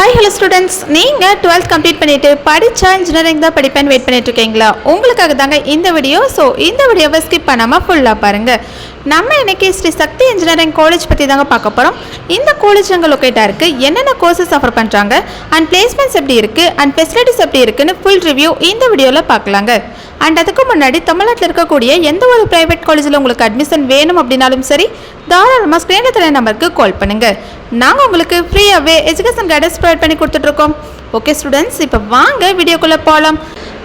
Hi hello students, நீங்கள் 12th complete பண்ணிவிட்டு படித்தா இன்ஜினியரிங் தான் படிப்பேன்னு வெயிட் பண்ணிட்டு இருக்கீங்களா? உங்களுக்காக தாங்க இந்த வீடியோ. ஸோ இந்த வீடியோவை ஸ்கிப் பண்ணாமல் ஃபுல்லாக பாருங்கள். நம்ம இன்றைக்கி ஸ்ரீ சக்தி இன்ஜினியரிங் காலேஜ் பற்றி தாங்க பார்க்க போகிறோம். இந்த காலேஜ் அங்கே லொக்கேட்டாக இருக்குது, என்னென்ன கோர்சஸ் ஆஃபர் பண்ணுறாங்க அண்ட் பிளேஸ்மெண்ட்ஸ் எப்படி இருக்குது அண்ட் ஃபெசிலிட்டிஸ் எப்படி இருக்குன்னு ஃபுல் ரிவ்யூ இந்த வீடியோவில் பார்க்கலாங்க. அண்ட் அதுக்கு முன்னாடி தமிழ்நாட்டில் இருக்கக்கூடிய எந்த ஒரு ப்ரைவேட் காலேஜில் உங்களுக்கு அட்மிஷன் வேணும் அப்படின்னாலும் சரி, தாராளமாக ஸ்க்ரீனில் தெரிய நம்பருக்கு கால் பண்ணுங்கள். நாங்கள் உங்களுக்கு ஃப்ரீயாகவே எஜுகேஷன் கைடன்ஸ் ப்ரொவைட் பண்ணி கொடுத்துட்ருக்கோம். ஓகே ஸ்டூடெண்ட்ஸ், இப்போ வாங்க வீடியோக்குள்ளே போகலாம்.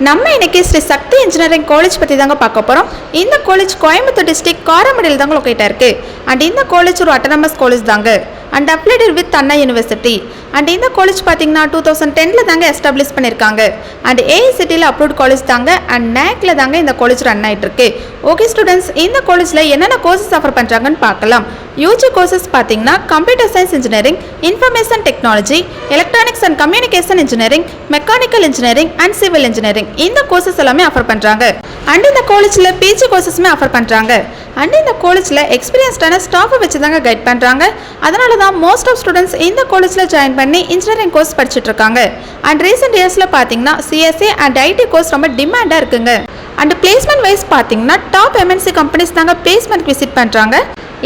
நம்ம இன்றைக்கி ஸ்ரீ சக்தி இன்ஜினியரிங் காலேஜ் பற்றி தாங்க பார்க்க போகிறோம். இந்த காலேஜ் கோயம்புத்தூர் டிஸ்ட்ரிக்ட் காரமடையில் தாங்க லொக்கேட்டாக இருக்குது. அண்ட் இந்த காலேஜ் ஒரு அட்டானமஸ் காலேஜ் தாங்க and அப்ளைடட் with Anna university. And இந்த காலேஜ் பார்த்தீங்கன்னா 2010 தாங்க எஸ்டாப்ளிஷ் பண்ணியிருக்காங்க. அண்ட் ஏஐசிடியில் அப்ரூவ்ட் காலேஜ் தாங்க அண்ட் நேக்கில் தாங்க இந்த காலேஜ் ரன் ஆகிட்டு இருக்கு. ஓகே ஸ்டூடெண்ட்ஸ், இந்த காலேஜில் என்னென்ன கோர்சஸ் ஆஃபர் பண்ணுறாங்கன்னு பார்க்கலாம். யூஜி கோர்சஸ் பார்த்தீங்கன்னா computer science engineering, information technology, electronics and communication engineering, mechanical engineering and civil engineering இந்த கோர்சஸ் எல்லாமே ஆஃபர் பண்ணுறாங்க. அண்ட் இந்த காலேஜில் பிஜி கோர்சஸுமே ஆஃபர் பண்ணுறாங்க. அண்ட் இந்த காலேஜில் எக்ஸ்பீரியன்ஸ்டான ஸ்டாஃபை வச்சு தாங்க கைட் பண்ணுறாங்க. அதனால தான் மோஸ்ட் ஆஃப் ஸ்டூடெண்ட்ஸ் இந்த காலேஜில் ஜாயின் பண்ணி இன்ஜினியரிங் கோர்ஸ் படிச்சுட்டு இருக்காங்க. அண்ட் ரீசெண்ட் இயர்ஸில் பார்த்தீங்கன்னா சிஎஸ்ஏ அண்ட் ஐடி கோர்ஸ் ரொம்ப டிமாண்டாக இருக்குங்க. அண்ட் பிளேஸ்மெண்ட் வைஸ் பார்த்தீங்கன்னா டாப் எம்என்சி கம்பெனிஸ் தாங்க பிளேஸ்மெண்ட் விசிட் பண்ணுறாங்க.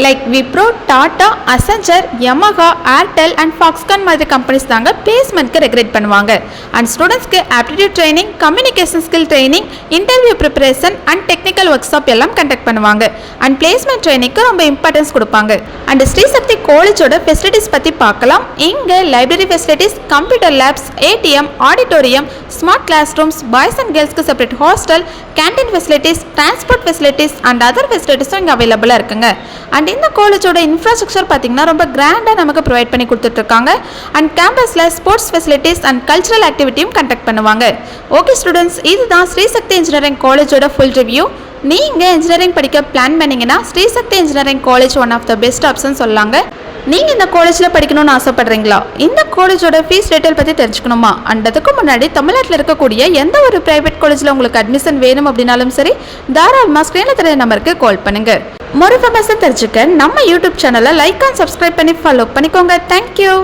Like Wipro, Tata, Accenture, Yamaha, Airtel and Foxconn மாதிரி கம்பெனிஸ் தாங்க பிளேஸ்மெண்ட்க்கு ரெக்ரேட் பண்ணுவாங்க. அண்ட் ஸ்டூடெண்ட்ஸ்க்கு aptitude training, communication skill training, interview preparation and technical work shop எல்லாம் கண்டக்ட் பண்ணுவாங்க. அண்ட் பிளேஸ்மெண்ட் ட்ரைனிங்க்கு ரொம்ப இம்பார்ட்டன்ஸ் கொடுப்பாங்க. அண்ட் ஸ்ரீசக்தி காலேஜோட ஃபெசிலிட்டிஸ் பற்றி பார்க்கலாம். இங்கே library facilities, computer labs, ATM, auditorium, smart class rooms, boys and கேர்ள்ஸ்க்கு separate hostel, canteen facilities, transport facilities and other ஃபெசிலிட்டிஸும் இங்கே அவைலபிளாக இருக்குங்க. அண்ட் இந்த காலேஜோட இன்ஃப்ராஸ்ட்ரக்சர் பார்த்தீங்கன்னா ரொம்ப கிராண்டாக நமக்கு ப்ரொவைட் பண்ணி கொடுத்துட்ருக்காங்க. அண்ட் கேம்பஸில் ஸ்போர்ட்ஸ் ஃபெசிலிட்டிஸ் அண்ட் கல்ச்சுரல் ஆக்டிவிட்டியும் கண்டக்ட் பண்ணுவாங்க. ஓகே ஸ்டூடெண்ட்ஸ், இதுதான் ஸ்ரீசக்தி இன்ஜினியரிங் காலேஜோட ஃபுல் ரிவ்யூ. நீங்கள் இன்ஜினியரிங் படிக்க பிளான் பண்ணிங்கன்னா Sri Sakthi engineering college one of the best option சொல்லாங்க. நீங்கள் இந்த காலேஜில் படிக்கணும்னு ஆசைப்படுறீங்களா? இந்த காலேஜோட ஃபீஸ் டீட்டெயில் பற்றி தெரிஞ்சுக்கணுமா? அண்ட் அதுக்கு முன்னாடி தமிழ்நாட்டில் இருக்கக்கூடிய எந்த ஒரு ப்ரைவேட் காலேஜில் உங்களுக்கு அட்மிஷன் வேணும் அப்படின்னாலும் சரி, தாராளமாக ஸ்க்ரீனில் தெரிய நம்பருக்கு கால் பண்ணுங்கள். மொரு இன்ஃபர்மேஷன் தெரிஞ்சுக்க நம்ம யூடியூப் சேனலை லைக் அண்ட் சப்ஸ்கிரைப் பண்ணி ஃபாலோ பண்ணிக்கோங்க. தேங்க்யூ.